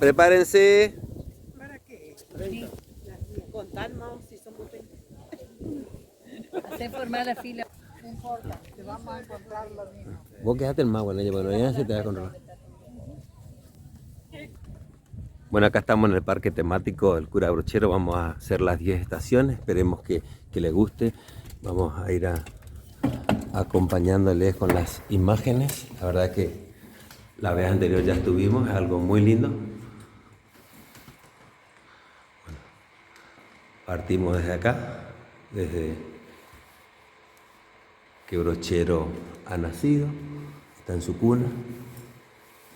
Prepárense. ¿Para qué? 30. Contar más si somos 20. Hacer formar la fila. No importa, te vamos a encontrar lo mismo. Vos quedate el más bueno, bueno, ya se te va a controlar. Bueno, acá estamos en el parque temático del Cura Brochero. Vamos a hacer las 10 estaciones. Esperemos que les guste. Vamos a ir acompañándoles con las imágenes. La verdad que la vez anterior ya estuvimos, es algo muy lindo. Bueno, partimos desde acá, desde que Brochero ha nacido, está en su cuna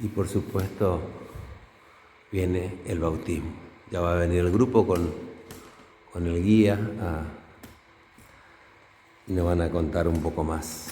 y por supuesto viene el bautismo. Ya va a venir el grupo con el guía y nos van a contar un poco más.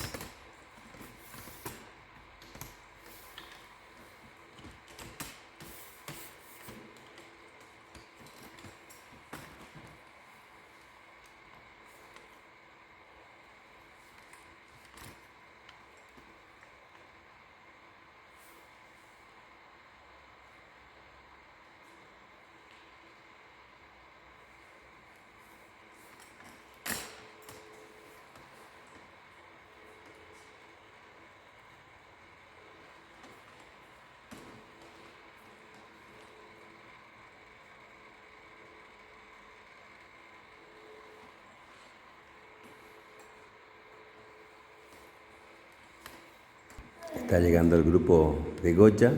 Está llegando el grupo de Gocha.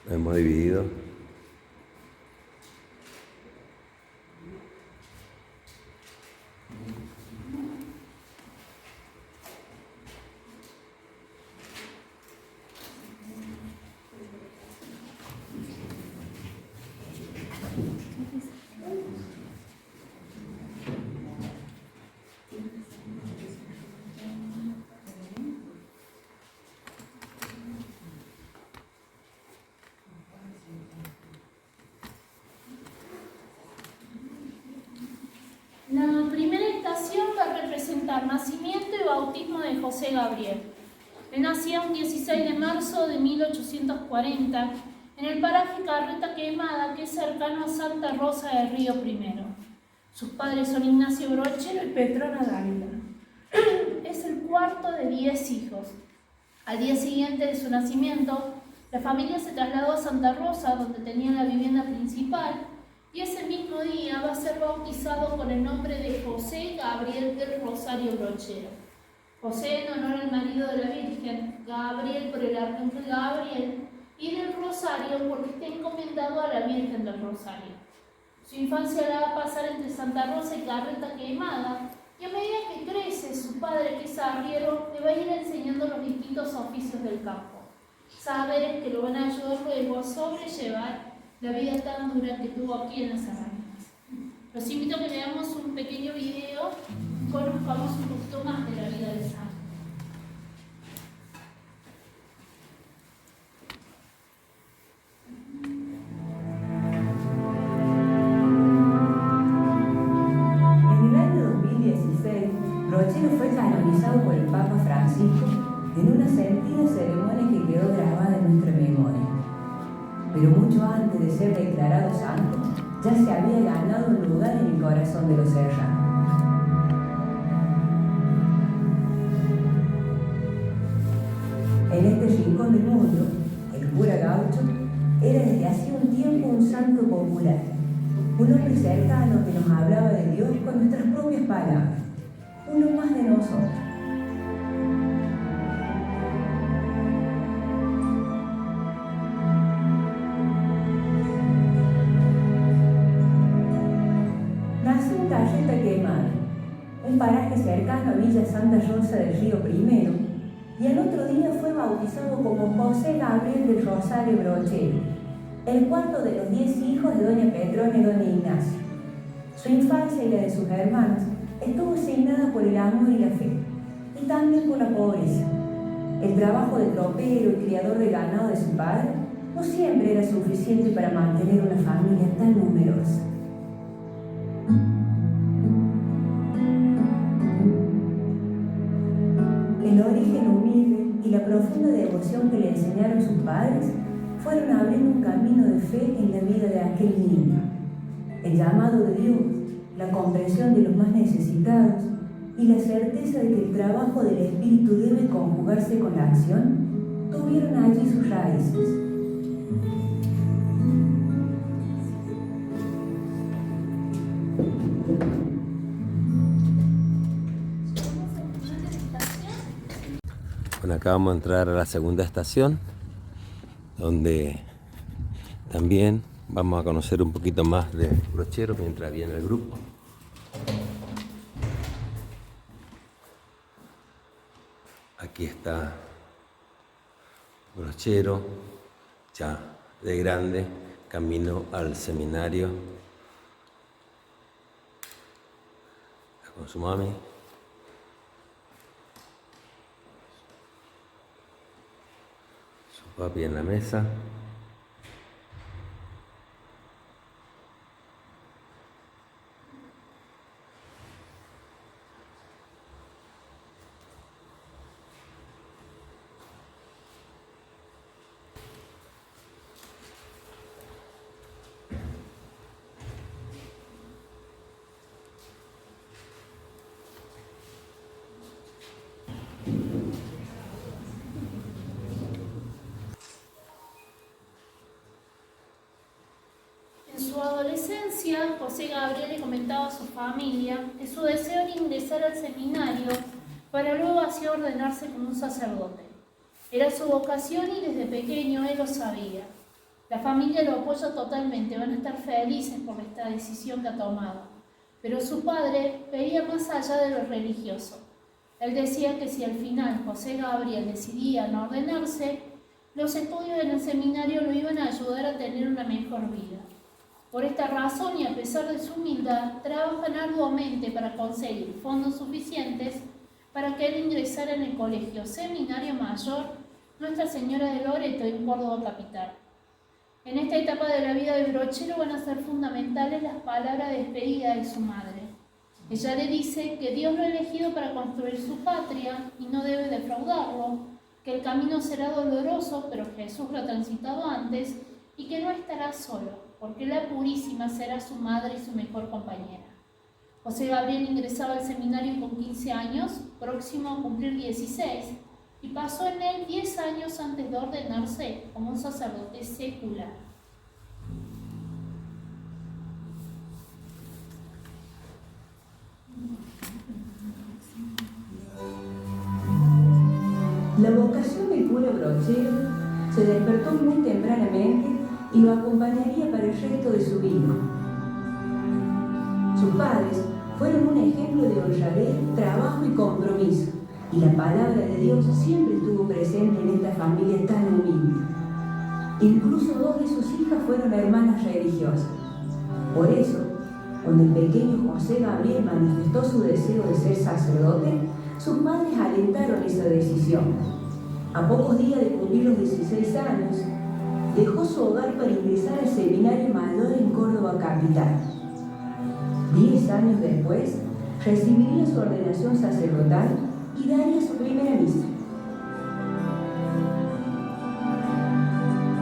Lo hemos dividido. La primera estación va a representar nacimiento y bautismo de José Gabriel. Él nació un 16 de marzo de 1840 en el paraje Carreta Quemada, que es cercano a Santa Rosa del Río Primero. Sus padres son Ignacio Brochero y Petrona Dávila. Es el cuarto de 10 hijos. Al día siguiente de su nacimiento, la familia se trasladó a Santa Rosa, donde tenían la vivienda principal, y ese mismo día va a ser bautizado con el nombre de José Gabriel del Rosario Brochero. José en honor al marido de la Virgen, Gabriel por el arcángel Gabriel, y del Rosario porque está encomendado a la Virgen del Rosario. Su infancia la va a pasar entre Santa Rosa y Carreta Quemada, y a medida que crece, su padre, que es arriero, le va a ir enseñando los distintos oficios del campo. Saberes que lo van a ayudar luego a sobrellevar la vida tan dura que tuvo aquí en las Herramientas. Los invito a que veamos un pequeño video, conozcamos un poquito más de la vida de San. En el año 2016, Brochero fue canonizado por el Papa Francisco en una sentida ceremonia que quedó grabada en nuestra memoria. Pero mucho antes de ser declarado santo, ya se había ganado un lugar en el corazón de los serranos. En este rincón del mundo, el cura Gaucho era desde hacía un tiempo un santo popular, un hombre cercano que nos hablaba de Dios con nuestras propias palabras, uno más de nosotros. Nació en Carreta Quemada, un paraje cercano a Villa Santa Rosa del Río Primero, y al otro día fue bautizado como José Gabriel del Rosario Brochero, el cuarto de los 10 hijos de doña Petrona y doña Ignacio. Su infancia y la de sus hermanos estuvo signada por el amor y la fe, y también por la pobreza. El trabajo de tropero y criador de ganado de su padre no siempre era suficiente para mantener una familia tan numerosa. El origen humilde y la profunda devoción que le enseñaron sus padres fueron abriendo un camino de fe en la vida de aquel niño. El llamado de Dios, la comprensión de los más necesitados y la certeza de que el trabajo del Espíritu debe conjugarse con la acción, tuvieron allí sus raíces. Bueno, acá vamos a entrar a la segunda estación, donde también vamos a conocer un poquito más de Brochero mientras viene el grupo. Aquí está Brochero, ya de grande, camino al seminario con su mami. Su papi en la mesa. En su adolescencia, José Gabriel le comentaba a su familia que su deseo era ingresar al seminario para luego así ordenarse como un sacerdote. Era su vocación y desde pequeño él lo sabía. La familia lo apoya totalmente, van a estar felices por esta decisión que ha tomado. Pero su padre veía más allá de lo religioso. Él decía que si al final José Gabriel decidía no ordenarse, los estudios en el seminario lo iban a ayudar a tener una mejor vida. Por esta razón y a pesar de su humildad, trabajan arduamente para conseguir fondos suficientes para que él ingresara en el Colegio Seminario Mayor Nuestra Señora de Loreto en Córdoba capital. En esta etapa de la vida de Brochero van a ser fundamentales las palabras de despedida de su madre. Ella le dice que Dios lo ha elegido para construir su patria y no debe defraudarlo, que el camino será doloroso, pero Jesús lo ha transitado antes y que no estará solo, porque la Purísima será su madre y su mejor compañera. José Gabriel ingresaba al seminario con 15 años, próximo a cumplir 16, y pasó en él 10 años antes de ordenarse como un sacerdote secular. La vocación del cura Brochero se despertó muy tempranamente y lo acompañaría para el resto de su vida. Sus padres fueron un ejemplo de honradez, trabajo y compromiso, y la palabra de Dios siempre estuvo presente en esta familia tan humilde. Incluso 2 de sus hijas fueron hermanas religiosas. Por eso, cuando el pequeño José Gabriel manifestó su deseo de ser sacerdote, sus padres alentaron esa decisión. A pocos días de cumplir los 16 años, dejó su hogar para ingresar al Seminario Mayor en Córdoba capital. 10 años después, recibiría su ordenación sacerdotal y daría su primera misa.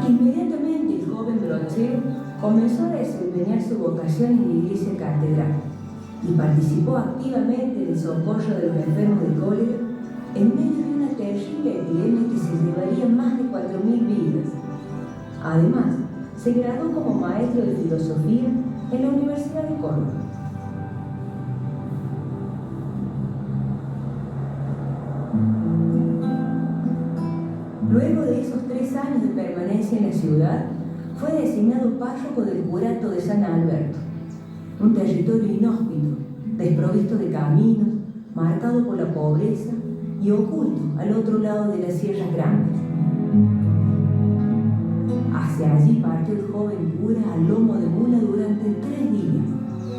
Inmediatamente el joven Brochero comenzó a desempeñar su vocación en la iglesia catedral y participó activamente en el socorro de los enfermos de cólera en medio de una terrible epidemia que se llevaría más de 4.000 vidas. Además, se graduó como maestro de filosofía en la Universidad de Córdoba. Luego de esos 3 años de permanencia en la ciudad, fue designado párroco del curato de San Alberto, un territorio inhóspito, desprovisto de caminos, marcado por la pobreza y oculto al otro lado de las Sierras Grandes. Hacia allí partió el joven cura al lomo de mula durante 3 días.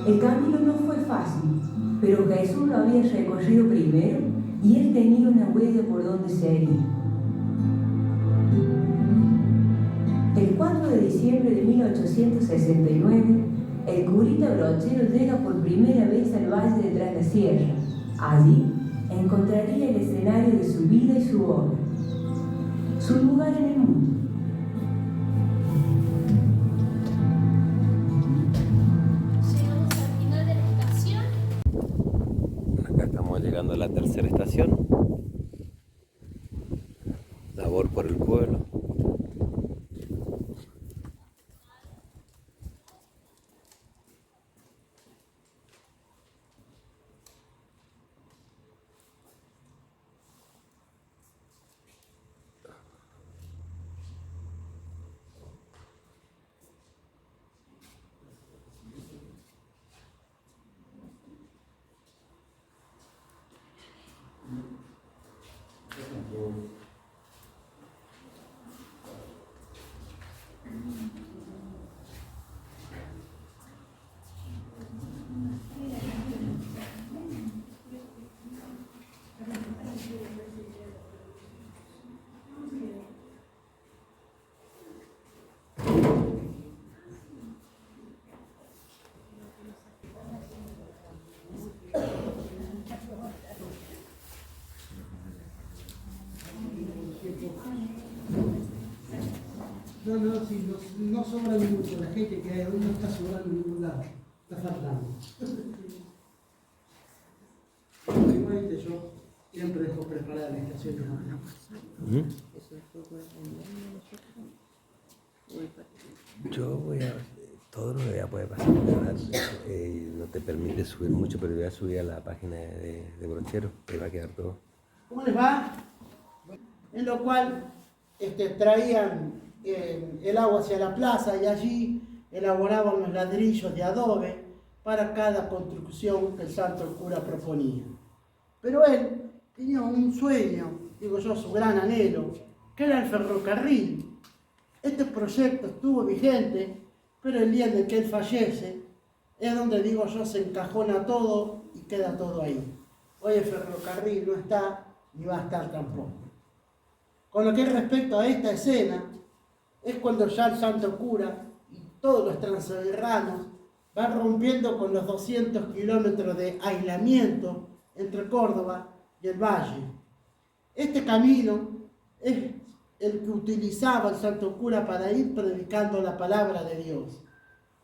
El camino no fue fácil, pero Jesús lo había recorrido primero y él tenía una huella por donde seguir. El 4 de diciembre de 1869, el curita Brochero llega por primera vez al valle de Tras la Sierra. Allí encontraría el escenario de su vida y su obra, su lugar en el mundo. amor por el pueblo. No, sí, no sobra mucho. La gente que hay hoy no está sobrando en ningún lado. Está faltando. Igualmente yo siempre dejo preparada la estación de mano. Yo voy a... Todo lo que voy a poder pasar, ¿verdad? No te permite subir mucho, pero voy a subir a la página de Brochero, que va a quedar todo. ¿Cómo les va? En lo cual traían el agua hacia la plaza y allí elaboraban los ladrillos de adobe para cada construcción que el santo cura proponía. Pero él tenía un sueño, digo yo, su gran anhelo, que era el ferrocarril. Este proyecto estuvo vigente, pero el día en el que él fallece es donde, digo yo, se encajona todo y queda todo ahí. Hoy el ferrocarril no está, ni va a estar tampoco. Con lo que respecto a esta escena, es cuando ya el santo cura y todos los transurbanos van rompiendo con los 200 kilómetros de aislamiento entre Córdoba y el valle. Este camino es el que utilizaba el santo cura para ir predicando la palabra de Dios.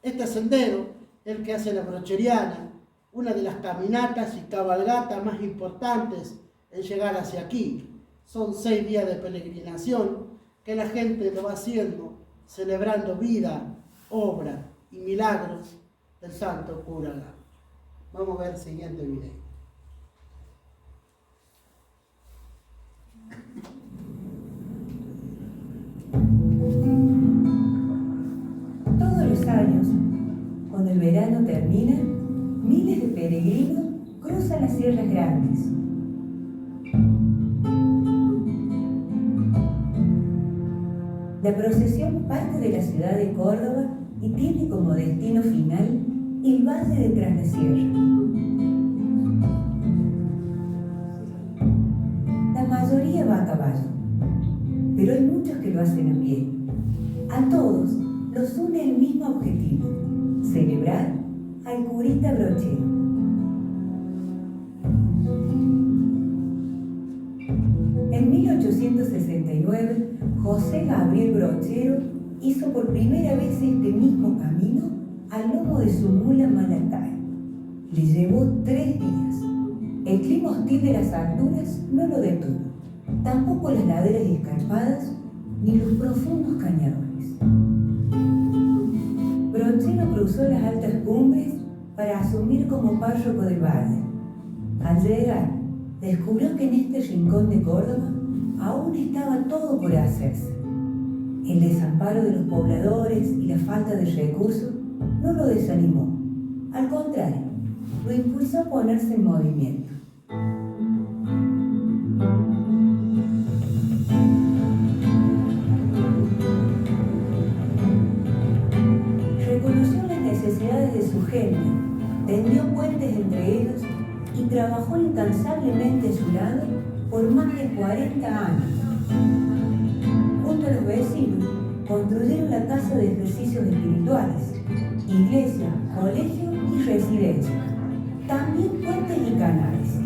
Este sendero es el que hace la Brocheriana, una de las caminatas y cabalgatas más importantes en llegar hacia aquí. Son 6 días de peregrinación que la gente lo va haciendo, celebrando vida, obra y milagros del santo cura Gabrio. Vamos a ver el siguiente video. Todos los años, cuando el verano termina, miles de peregrinos cruzan las sierras grandes. La procesión parte de la ciudad de Córdoba y tiene como destino final el valle de Tras la Sierra. La mayoría va a caballo, pero hay muchos que lo hacen a pie. A todos los une el mismo objetivo: celebrar al curita Brochero. En 1869, José Gabriel Brochero hizo por primera vez este mismo camino al lomo de su mula Malacay. Le llevó 3 días. El clima hostil de las alturas no lo detuvo, tampoco las laderas escarpadas ni los profundos cañadones. Brochero cruzó las altas cumbres para asumir como párroco del valle. Al llegar, descubrió que en este rincón de Córdoba aún estaba todo por hacerse. El desamparo de los pobladores y la falta de recursos no lo desanimó. Al contrario, lo impulsó a ponerse en movimiento. Reconoció las necesidades de su gente, tendió puentes entre ellos y trabajó incansablemente a su lado por más de 40 años. Junto a los vecinos, construyeron la casa de ejercicios espirituales, iglesia, colegio y residencia, también puentes y canales.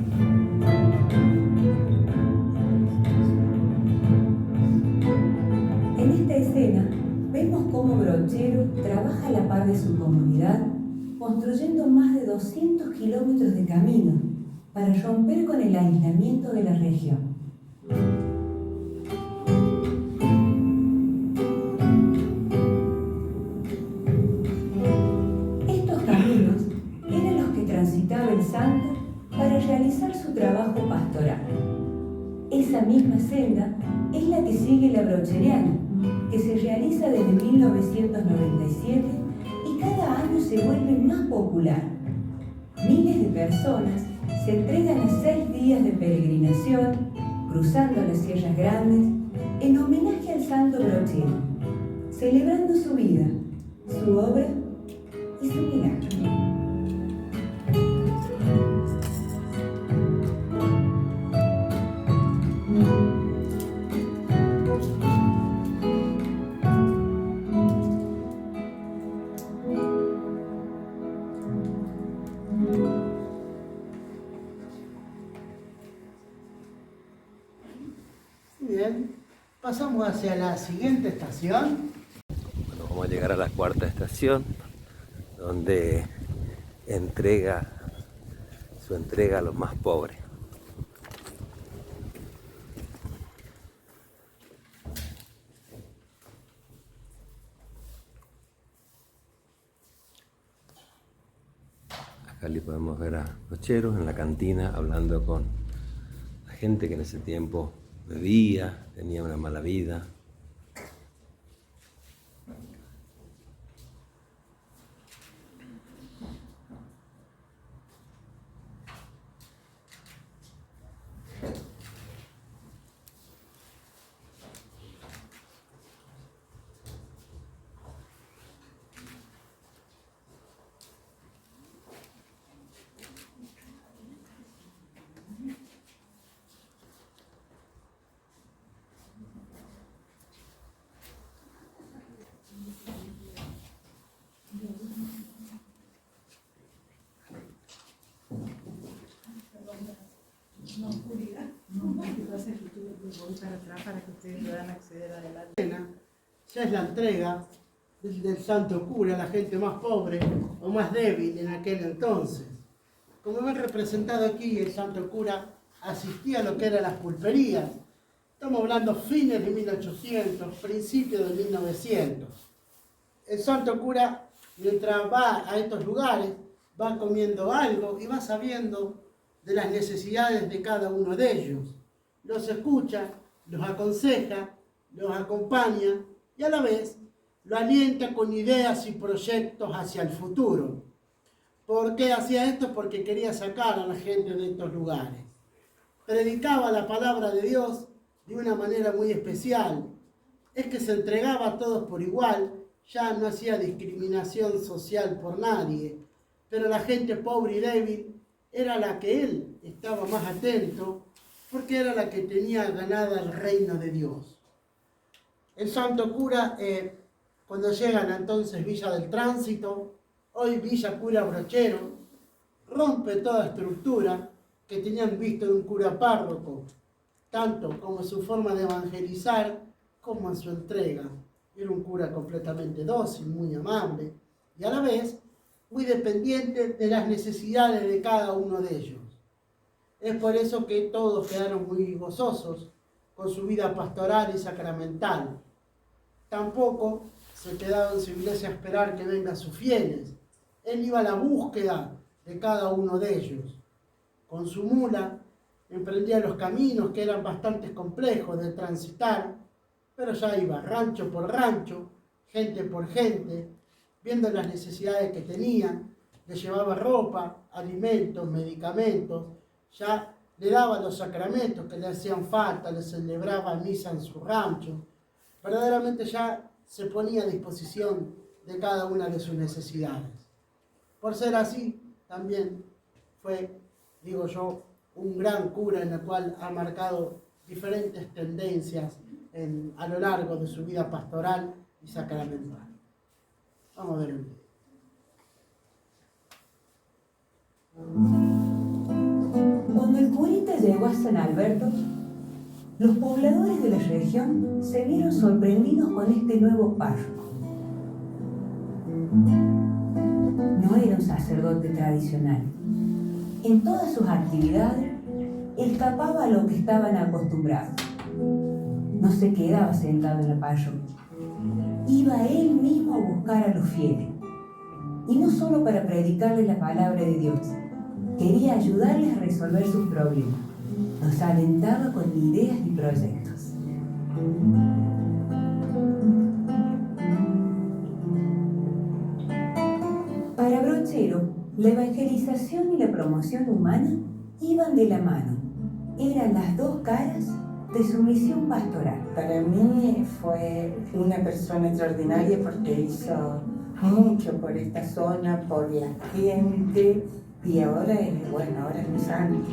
En esta escena vemos cómo Brochero trabaja a la par de su comunidad, construyendo más de 200 kilómetros de camino para romper con el aislamiento de la región. misma senda es la que sigue la brocheriana, que se realiza desde 1997 y cada año se vuelve más popular. Miles de personas se entregan a 6 días de peregrinación, cruzando las Sierras Grandes, en homenaje al santo brochero, celebrando su vida, su obra y su milagro. Bien, pasamos hacia la siguiente estación. Bueno, vamos a llegar a la 4ª estación, donde su entrega a los más pobres. Acá le podemos ver a Brocheros en la cantina hablando con la gente que en ese tiempo bebía, tenía una mala vida. Ya es la entrega del santo cura a la gente más pobre o más débil en aquel entonces. Como ven representado aquí, el santo cura asistía a lo que eran las pulperías. Estamos hablando fines de 1800, principios de 1900. El santo cura, mientras va a estos lugares, va comiendo algo y va sabiendo de las necesidades de cada uno de ellos. Los escucha, los aconseja, los acompaña y a la vez lo alienta con ideas y proyectos hacia el futuro. ¿Por qué hacía esto? Porque quería sacar a la gente de estos lugares. Predicaba la palabra de Dios de una manera muy especial. Es que se entregaba a todos por igual, ya no hacía discriminación social por nadie, pero la gente pobre y débil era la que él estaba más atento, porque era la que tenía ganada el reino de Dios. El santo cura, cuando llegan entonces Villa del Tránsito, hoy Villa Cura Brochero, rompe toda estructura que tenían visto de un cura párroco, tanto como en su forma de evangelizar, como en su entrega. Era un cura completamente dócil, muy amable, y a la vez muy dependiente de las necesidades de cada uno de ellos. Es por eso que todos quedaron muy gozosos con su vida pastoral y sacramental. Tampoco se quedaba en su iglesia a esperar que vengan sus fieles. Él iba a la búsqueda de cada uno de ellos. Con su mula emprendía los caminos que eran bastante complejos de transitar, pero ya iba rancho por rancho, gente por gente, viendo las necesidades que tenían, les llevaba ropa, alimentos, medicamentos, ya le daba los sacramentos que le hacían falta, le celebraba misa en su rancho. Verdaderamente ya se ponía a disposición de cada una de sus necesidades. Por ser así, también fue, digo yo, un gran cura en el cual ha marcado diferentes tendencias a lo largo de su vida pastoral y sacramental. Vamos a ver el video. Cuando el curita llegó a San Alberto, los pobladores de la región se vieron sorprendidos con este nuevo párroco. No era un sacerdote tradicional. En todas sus actividades, escapaba a lo que estaban acostumbrados. No se quedaba sentado en la parroquia. Iba él mismo a buscar a los fieles. Y no solo para predicarles la palabra de Dios, quería ayudarles a resolver sus problemas. nos alentaba con ideas y proyectos. Para Brochero, la evangelización y la promoción humana iban de la mano. Eran las dos caras de su misión pastoral. Para mí fue una persona extraordinaria porque hizo mucho por esta zona, por la gente, y ahora es mi santo.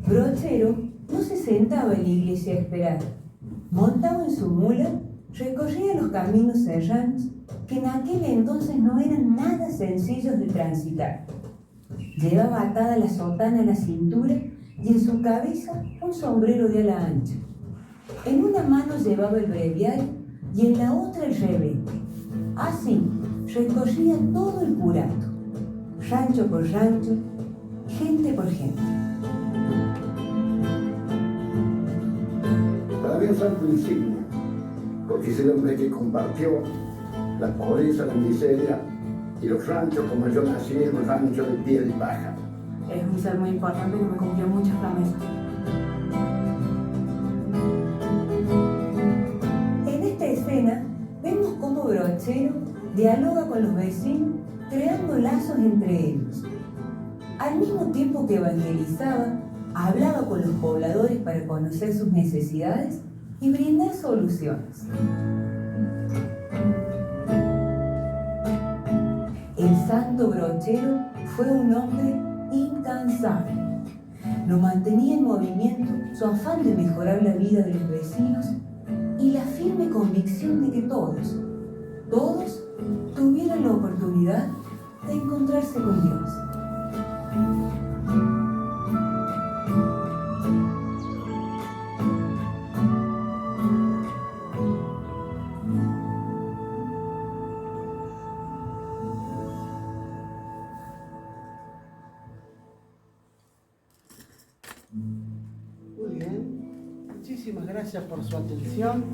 Brochero no se sentaba en la iglesia a esperar. Montado en su mula, recorría los caminos serranos que en aquel entonces no eran nada sencillos de transitar. Llevaba atada la sotana a la cintura y en su cabeza un sombrero de ala ancha. En una mano llevaba el breviario y en la otra el rebelde. Así recorría todo el curato, rancho por rancho, gente por gente. Para mí un santo insignia, porque es el hombre que compartió la pobreza, la miseria y los ranchos como yo nací en un rancho de piel y paja. Es un ser muy importante que me cumplió muchas promesas. En esta escena vemos cómo Brochero dialoga con los vecinos, creando lazos entre ellos. Al mismo tiempo que evangelizaba, hablaba con los pobladores para conocer sus necesidades y brindar soluciones. El santo Brochero fue un hombre incansable. Lo mantenía en movimiento su afán de mejorar la vida de los vecinos y la firme convicción de que todos tuvieran la oportunidad de encontrarse con Dios. Muy bien, muchísimas gracias por su atención.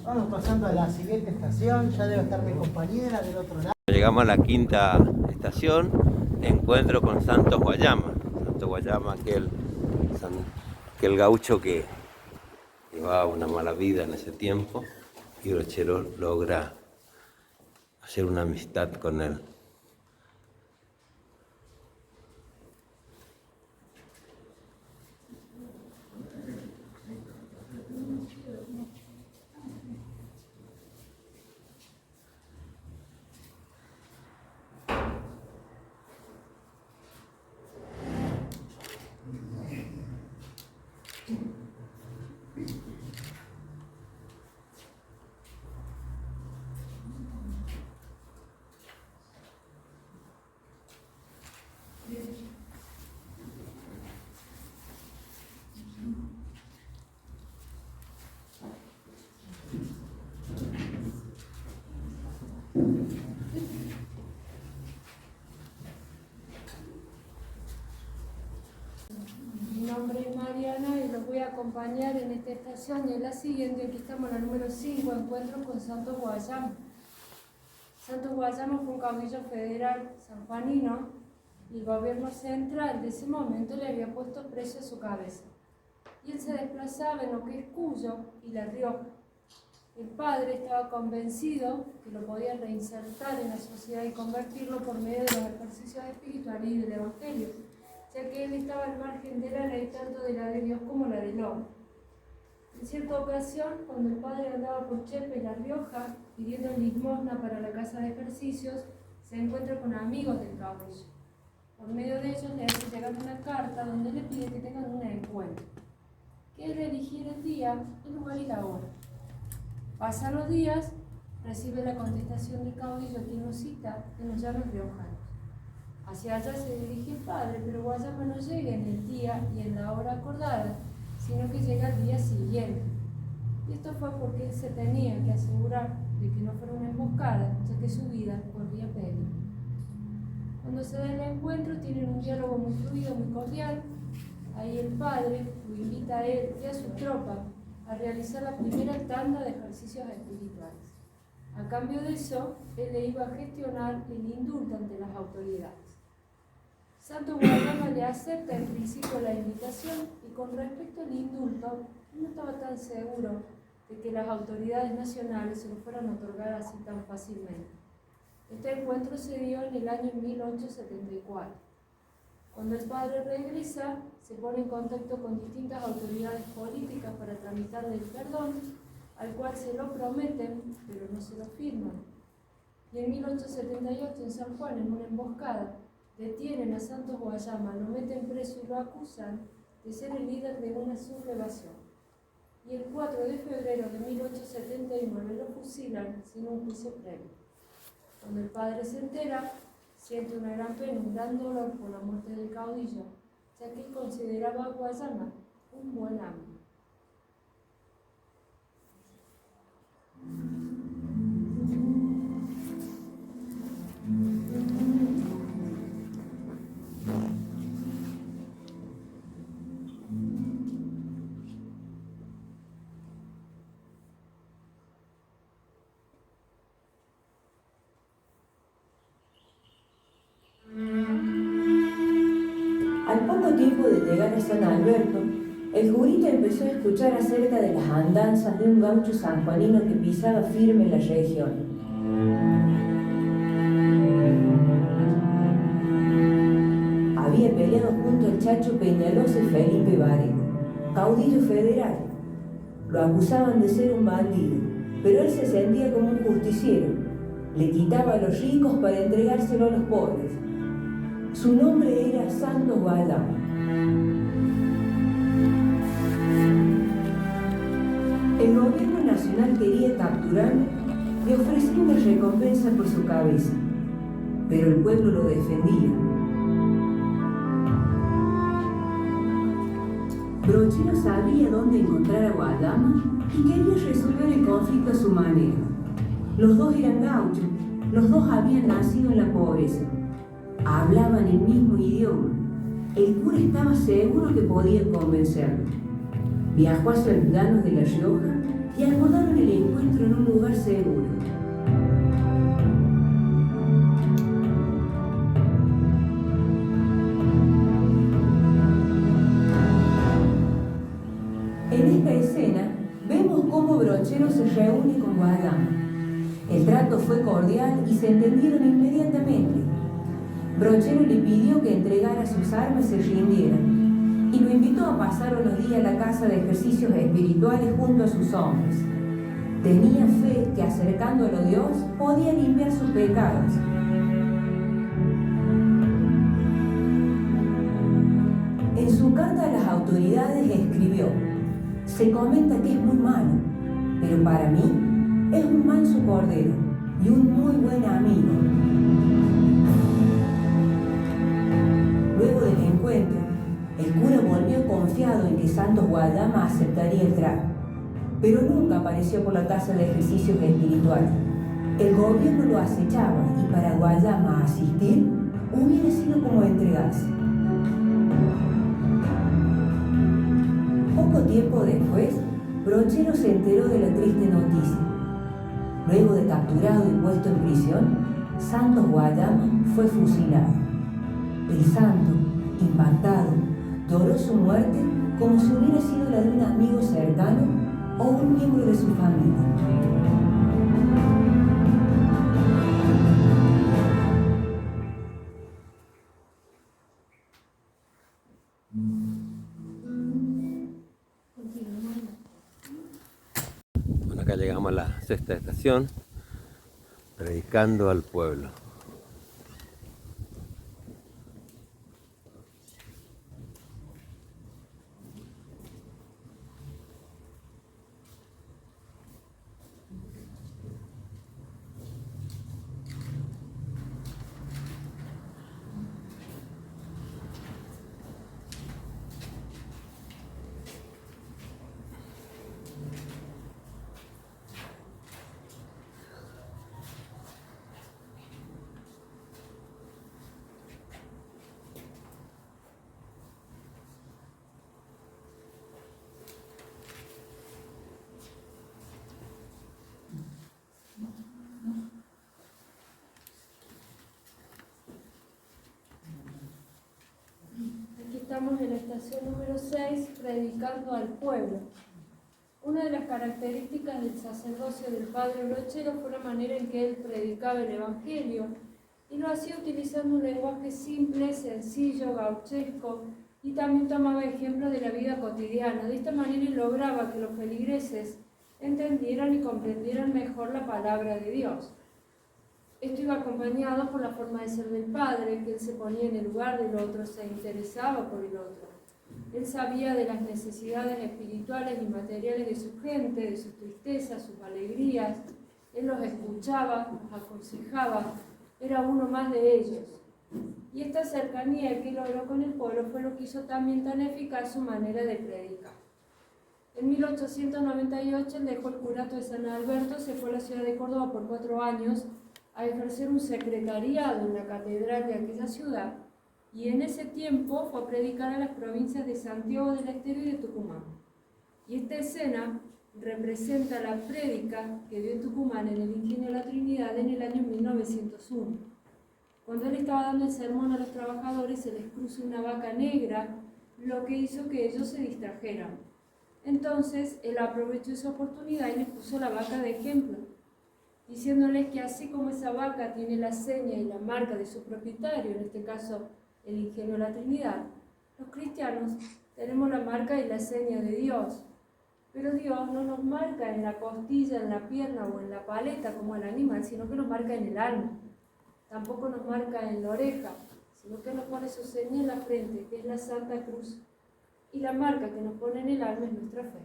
Vamos pasando a la siguiente estación, ya debe estar mi compañera del otro lado. Llegamos a la quinta estación, encuentro con Santos Guayama. Santos Guayama, aquel gaucho que llevaba una mala vida en ese tiempo, y Brochero logra hacer una amistad con él. Mi nombre es Mariana y los voy a acompañar en esta estación y en la siguiente. Aquí estamos en la número 5, encuentro con Santos Guayama. Santos Guayama fue un caudillo federal sanjuanino y el gobierno central de ese momento le había puesto precio a su cabeza. Y él se desplazaba en lo que es Cuyo y La Rioja. El padre estaba convencido que lo podía reinsertar en la sociedad y convertirlo por medio de los ejercicios espirituales y del evangelio, ya que él estaba al margen de la ley, tanto de la de Dios como la del hombre. En cierta ocasión, cuando el padre andaba por Chepe, La Rioja, pidiendo limosna para la casa de ejercicios, se encuentra con amigos del caudillo. Por medio de ellos le hace llegar una carta donde le pide que tengan un encuentro, que él eligiera el día, el lugar y la hora. Pasan los días, recibe la contestación del caudillo que lo cita en los llanos riojanos. Hacia allá se dirige el padre, pero Guayama no llega en el día y en la hora acordada, sino que llega al día siguiente. Y esto fue porque él se tenía que asegurar de que no fuera una emboscada, ya que su vida corría peligro. Cuando se da el encuentro tienen un diálogo muy fluido, muy cordial. Ahí el padre lo invita a él y a su tropa a realizar la primera tanda de ejercicios espirituales. A cambio de eso, él le iba a gestionar el indulto ante las autoridades. Santo Guayama le acepta en principio la invitación y con respecto al indulto, no estaba tan seguro de que las autoridades nacionales se lo fueran a otorgar así tan fácilmente. Este encuentro se dio en el año 1874. Cuando el padre regresa, se pone en contacto con distintas autoridades políticas para tramitarle el perdón, al cual se lo prometen, pero no se lo firman. Y en 1878, en San Juan, en una emboscada, detienen a Santos Guayama, lo meten preso y lo acusan de ser el líder de una sublevación. Y el 4 de febrero de 1879 lo fusilan sin un juicio previo. Cuando el padre se entera, siente una gran pena, un gran dolor por la muerte del caudillo, ya que consideraba a Guayama un buen amigo. Al poco tiempo de llegar a San Alberto, el curita empezó a escuchar acerca de las andanzas de un gaucho sanjuanino que pisaba firme en la región. Había peleado junto al Chacho Peñalosa y Felipe Varela, caudillo federal. Lo acusaban de ser un bandido, pero él se sentía como un justiciero. Le quitaba a los ricos para entregárselo a los pobres. Su nombre era Santos Guayama. El gobierno nacional quería capturarlo y ofreció una recompensa por su cabeza, pero el pueblo lo defendía. Brochero sabía dónde encontrar a Guayama y quería resolver el conflicto a su manera. Los dos eran gauchos, los dos habían nacido en la pobreza. Hablaban el mismo idioma. El cura estaba seguro que podía convencerlo. Viajó hacia los llanos de La Rioja y acordaron el encuentro en un lugar seguro. En esta escena vemos cómo Brochero se reúne con Guayama. El trato fue cordial y se entendieron inmediatamente. Brochero le pidió que entregara sus armas y se rindiera, y lo invitó a pasar unos días a la casa de ejercicios espirituales junto a sus hombres. Tenía fe que acercándolo a Dios podía limpiar sus pecados. En su carta a las autoridades escribió: se comenta que es muy malo, pero para mí es un manso cordero y un muy buen amigo. Luego del encuentro, el cura volvió confiado en que Santos Guayama aceptaría el trato, pero nunca apareció por la casa de ejercicios espirituales. El gobierno lo acechaba y para Guayama asistir hubiera sido como entregarse. Poco tiempo después, Brochero se enteró de la triste noticia. Luego de capturado y puesto en prisión, Santos Guayama fue fusilado. El santo, impactado, lloró su muerte como si hubiera sido la de un amigo cercano o un miembro de su familia. Bueno, acá llegamos a la sexta estación, predicando al pueblo. estamos en la estación número 6, predicando al pueblo. Una de las características del sacerdocio del padre Brochero fue la manera en que él predicaba el Evangelio, y lo hacía utilizando un lenguaje simple, sencillo, gauchesco, y también tomaba ejemplos de la vida cotidiana. De esta manera él lograba que los feligreses entendieran y comprendieran mejor la palabra de Dios. Esto iba acompañado por la forma de ser del padre, que él se ponía en el lugar del otro, se interesaba por el otro. Él sabía de las necesidades espirituales y materiales de su gente, de sus tristezas, sus alegrías. Él los escuchaba, los aconsejaba, era uno más de ellos. Y esta cercanía que logró con el pueblo fue lo que hizo también tan eficaz su manera de predicar. En 1898 él dejó el curato de San Alberto, se fue a la ciudad de Córdoba por 4 años a ejercer un secretariado en la catedral de aquella ciudad, y en ese tiempo fue a predicar a las provincias de Santiago del Estero y de Tucumán. Y esta escena representa la prédica que dio en Tucumán en el Ingenio de la Trinidad en el año 1901. Cuando él estaba dando el sermón a los trabajadores, se les cruzó una vaca negra, lo que hizo que ellos se distrajeran. Entonces él aprovechó esa oportunidad y les puso la vaca de ejemplo, diciéndoles que así como esa vaca tiene la seña y la marca de su propietario, en este caso el Ingenio de la Trinidad, los cristianos tenemos la marca y la seña de Dios. Pero Dios no nos marca en la costilla, en la pierna o en la paleta como el animal, sino que nos marca en el alma. Tampoco nos marca en la oreja, sino que nos pone su seña en la frente, que es la Santa Cruz. Y la marca que nos pone en el alma es nuestra fe.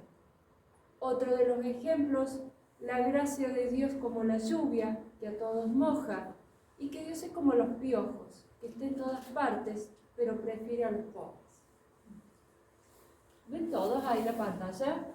Otro de los ejemplos, la gracia de Dios como la lluvia, que a todos moja, y que Dios es como los piojos, que está en todas partes, pero prefiere a los pobres. ¿Ven todos ahí la pantalla?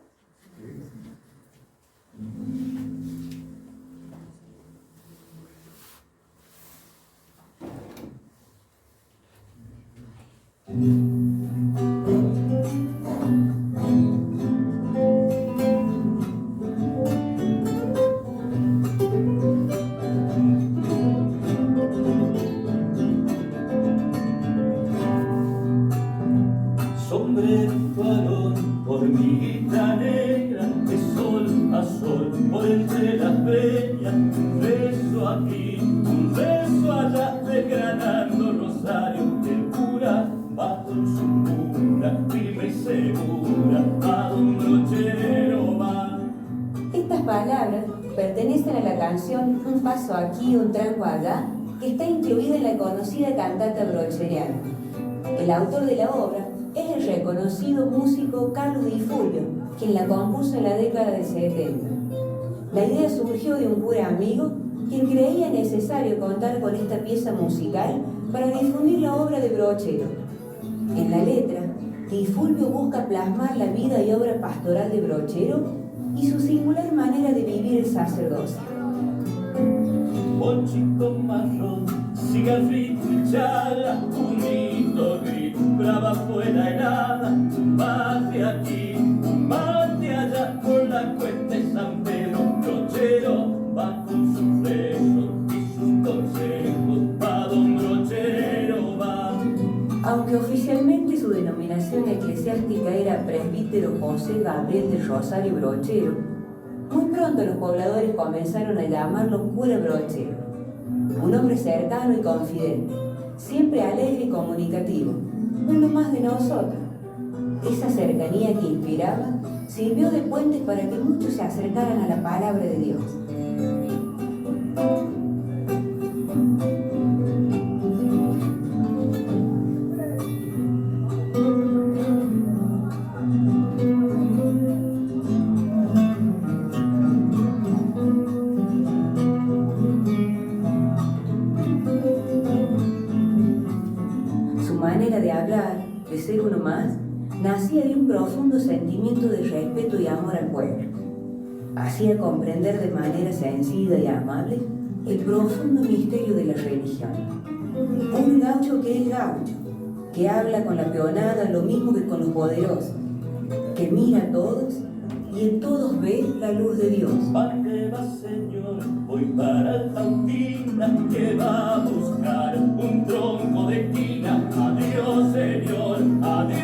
Sombrerito alón, hormiguita negra, de sol a sol, por entre las peñas, un beso aquí, un beso allá, desgranando rosario, el cura va con su cura, firme y segura, a un brochero va. Estas palabras pertenecen a la canción Un paso aquí, un tranco allá, que está incluida en la conocida cantata brocheriana. El autor de la obra es el reconocido músico Carlos Di Fulvio, quien la compuso en la década de 70. La idea surgió de un cura amigo quien creía necesario contar con esta pieza musical para difundir la obra de Brochero. En la letra, Di Fulvio busca plasmar la vida y obra pastoral de Brochero y su singular manera de vivir el sacerdocio. Ponchito marrón, cigarrito y chala, humito grito, brava fue la helada, un mate aquí, un mate allá, por la cuesta de San Pedro, Brochero va con sus rezos y sus consejos, a don Brochero va. Aunque oficialmente su denominación eclesiástica era Presbítero José Gabriel del Rosario Brochero, muy pronto los pobladores comenzaron a llamarlo cura Brochero. Un hombre cercano y confidente, siempre alegre y comunicativo, uno más de nosotros. Esa cercanía que inspiraba sirvió de puente para que muchos se acercaran a la palabra de Dios. De hablar, de ser uno más, nacía de un profundo sentimiento de respeto y amor al pueblo. Hacía comprender de manera sencilla y amable el profundo misterio de la religión. Un gaucho que es gaucho, que habla con la peonada lo mismo que con los poderosos, que mira a todos y en todos ve la luz de Dios. ¿Para qué va, señor? Voy para Altaudina, que va a buscar un tronco de quina. Adiós, señor, adiós.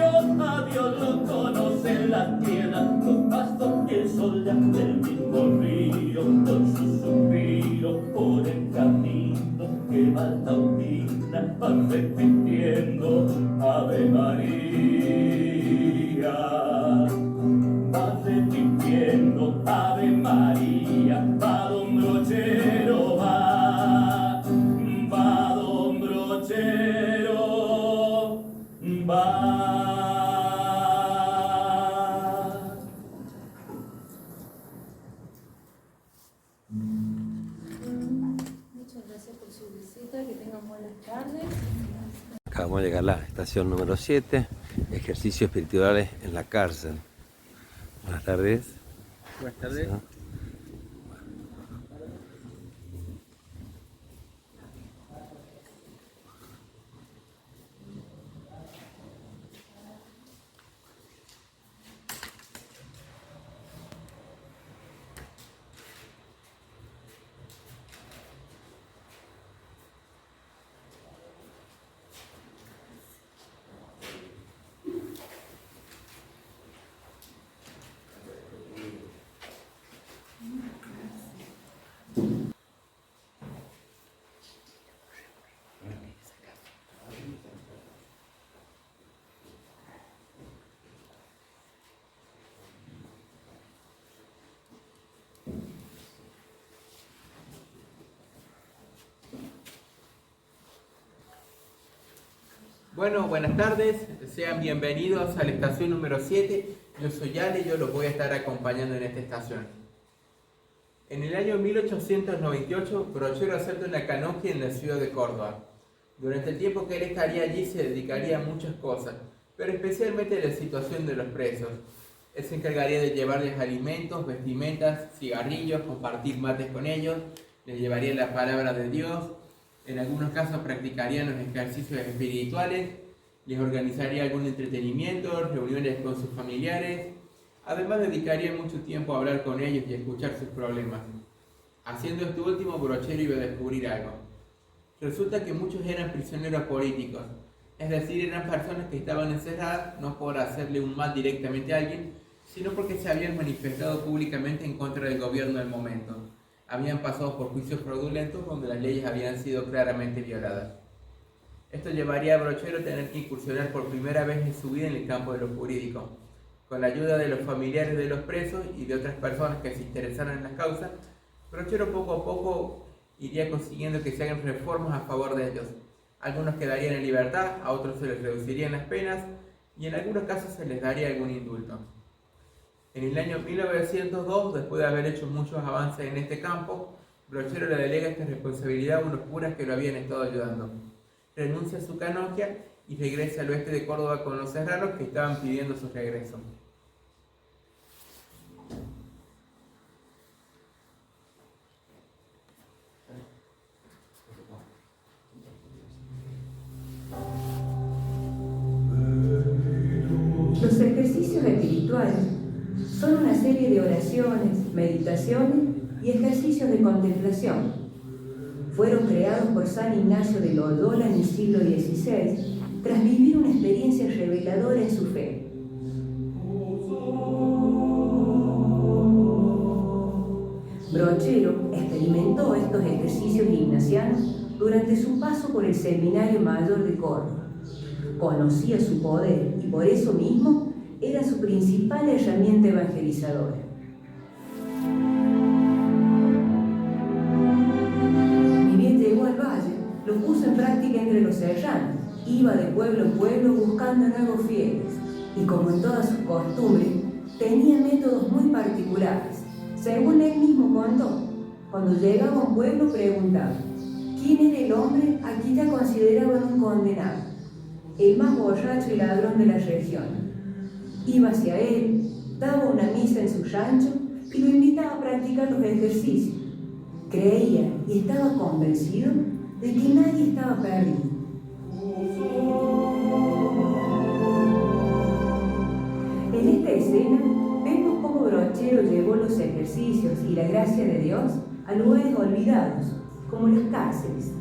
del mismo río, con su suspiro por el camino que va al Taurina, van repitiendo Ave María, van repitiendo Ave María, va don Brochero, va don Brochero, va. Muchas gracias por su visita, que tengan buenas tardes. Acabamos de llegar a la estación número 7, ejercicios espirituales en la cárcel. Buenas tardes. Buenas tardes. Bueno, buenas tardes, sean bienvenidos a la estación número 7. Yo soy Ale y yo los voy a estar acompañando en esta estación. En el año 1898, Brochero acepta una canoquia en la ciudad de Córdoba. Durante el tiempo que él estaría allí se dedicaría a muchas cosas, pero especialmente a la situación de los presos. Él se encargaría de llevarles alimentos, vestimentas, cigarrillos, compartir mates con ellos, les llevaría la palabra de Dios. En algunos casos practicarían los ejercicios espirituales, les organizaría algún entretenimiento, reuniones con sus familiares. Además dedicaría mucho tiempo a hablar con ellos y a escuchar sus problemas. Haciendo esto último, Brochero iba a descubrir algo. Resulta que muchos eran prisioneros políticos, es decir, eran personas que estaban encerradas no por hacerle un mal directamente a alguien, sino porque se habían manifestado públicamente en contra del gobierno del momento. Habían pasado por juicios fraudulentos donde las leyes habían sido claramente violadas. Esto llevaría a Brochero a tener que incursionar por primera vez en su vida en el campo de lo jurídico. Con la ayuda de los familiares de los presos y de otras personas que se interesaran en las causas, Brochero poco a poco iría consiguiendo que se hagan reformas a favor de ellos. Algunos quedarían en libertad, a otros se les reducirían las penas y en algunos casos se les daría algún indulto. En el año 1902, después de haber hecho muchos avances en este campo, Brochero le delega esta responsabilidad a unos curas que lo habían estado ayudando. Renuncia a su canoquia y regresa al oeste de Córdoba con los serranos que estaban pidiendo su regreso. Los ejercicios espirituales son una serie de oraciones, meditaciones y ejercicios de contemplación. Fueron creados por San Ignacio de Loyola en el siglo XVI, tras vivir una experiencia reveladora en su fe. Brochero experimentó estos ejercicios ignacianos durante su paso por el Seminario Mayor de Córdoba. Conocía su poder y por eso mismo era su principal herramienta evangelizadora. Ni bien llegó al valle, lo puso en práctica entre los serranos. Iba de pueblo en pueblo buscando nuevos fieles y, como en todas sus costumbres, tenía métodos muy particulares. Según él mismo contó, cuando llegaba a un pueblo preguntaba quién era el hombre a quien ya consideraban un condenado, el más borracho y ladrón de la región. Iba hacia él, daba una misa en su rancho y lo invitaba a practicar los ejercicios. Creía y estaba convencido de que nadie estaba perdido. En esta escena vemos cómo Brochero llevó los ejercicios y la gracia de Dios a lugares olvidados, como las cárceles.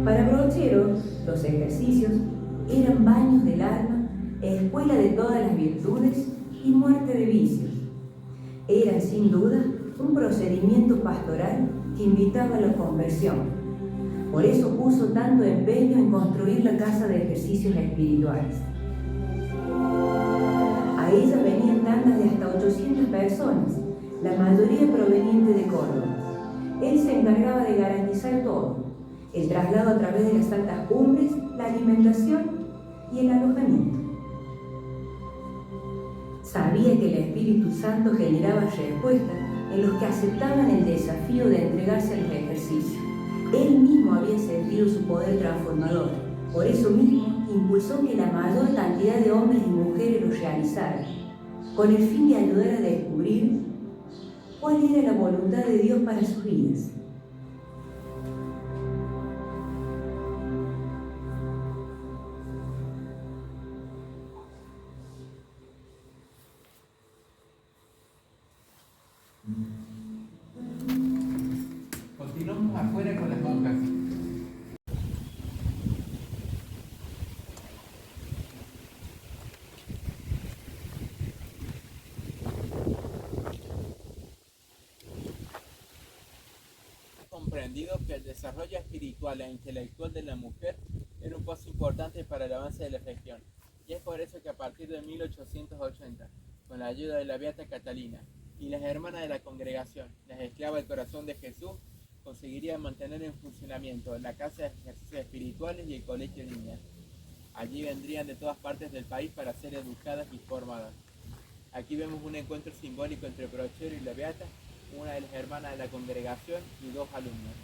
Para Brochero, los ejercicios eran baños del alma escuela de todas las virtudes y muerte de vicios. Era, sin duda, un procedimiento pastoral que invitaba a la conversión. Por eso puso tanto empeño en construir la casa de ejercicios espirituales. A ella venían tandas de hasta 800 personas, la mayoría proveniente de Córdoba. Él se encargaba de garantizar todo: el traslado a través de las altas cumbres, la alimentación y el alojamiento. Sabía que el Espíritu Santo generaba respuestas en los que aceptaban el desafío de entregarse a los ejercicios. Él mismo había sentido su poder transformador. Por eso mismo impulsó que la mayor cantidad de hombres y mujeres lo realizaran, con el fin de ayudar a descubrir cuál era la voluntad de Dios para sus vidas. Continuamos afuera con las monjas. Comprendido que el desarrollo espiritual e intelectual de la mujer era un paso importante para el avance de la región, y es por eso que a partir de 1880, con la ayuda de la Beata Catalina y las hermanas de la congregación, las esclavas del corazón de Jesús, conseguirían mantener en funcionamiento la casa de ejercicios espirituales y el colegio de niñas. Allí vendrían de todas partes del país para ser educadas y formadas. Aquí vemos un encuentro simbólico entre Brochero y la Beata, una de las hermanas de la congregación y dos alumnos.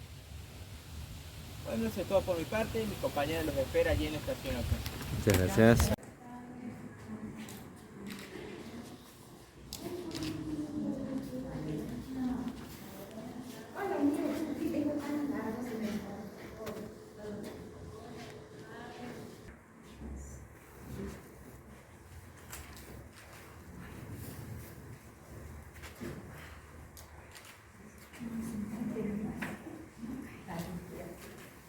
Bueno, eso es todo por mi parte. Mi compañera los espera allí en la estación 8. Muchas gracias.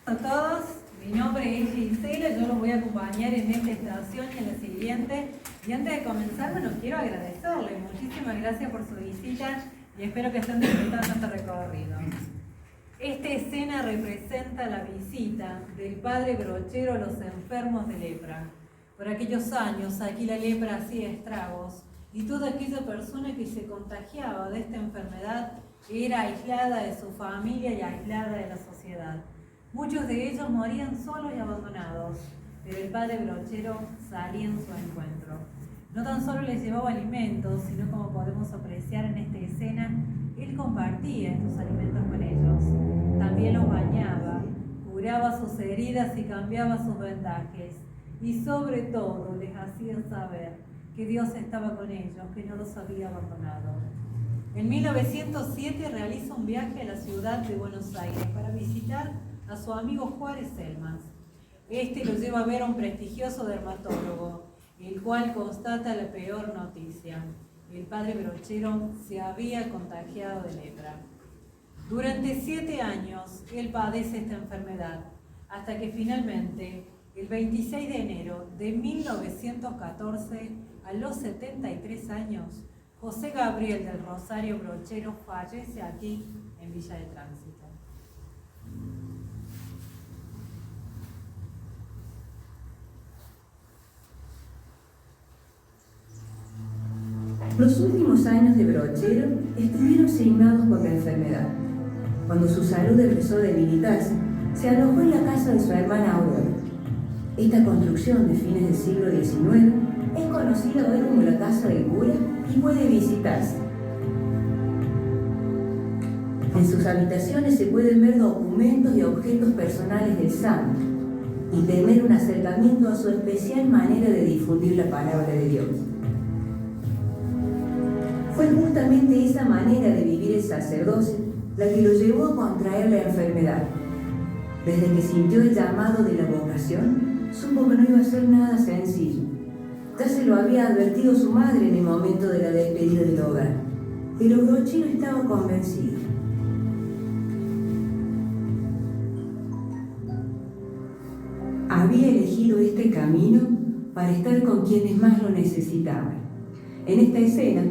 A todos, mi nombre es Gisela, yo los voy a acompañar en esta estación y en la siguiente. Y antes de comenzar, bueno, quiero agradecerles. Muchísimas gracias por su visita y espero que estén disfrutando este recorrido. Esta escena representa la visita del padre Brochero a los enfermos de lepra. Por aquellos años, aquí la lepra hacía estragos y toda aquella persona que se contagiaba de esta enfermedad era aislada de su familia y aislada de la sociedad. Muchos de ellos morían solos y abandonados, pero el padre Brochero salía en su encuentro. No tan solo les llevaba alimentos, sino, como podemos apreciar en esta escena, él compartía estos alimentos con ellos. También los bañaba, curaba sus heridas y cambiaba sus vendajes. Y sobre todo les hacía saber que Dios estaba con ellos, que no los había abandonado. En 1907 realiza un viaje a la ciudad de Buenos Aires para visitar a su amigo Juárez Selmas. Este lo lleva a ver a un prestigioso dermatólogo, el cual constata la peor noticia: el padre Brochero se había contagiado de lepra. Durante 7 años él padece esta enfermedad, hasta que finalmente, el 26 de enero de 1914, a los 73 años, José Gabriel del Rosario Brochero fallece aquí en Villa de Tránsito. Los últimos años de Brochero estuvieron signados por la enfermedad. Cuando su salud empezó a debilitarse, se alojó en la casa de su hermana Aurora. Esta construcción de fines del siglo XIX es conocida hoy como la Casa del Cura y puede visitarse. En sus habitaciones se pueden ver documentos y objetos personales del santo y tener un acercamiento a su especial manera de difundir la palabra de Dios. Fue justamente esa manera de vivir el sacerdocio la que lo llevó a contraer la enfermedad. Desde que sintió el llamado de la vocación, supo que no iba a ser nada sencillo. Ya se lo había advertido su madre en el momento de la despedida del hogar, pero Brochero estaba convencido. Había elegido este camino para estar con quienes más lo necesitaban. En esta escena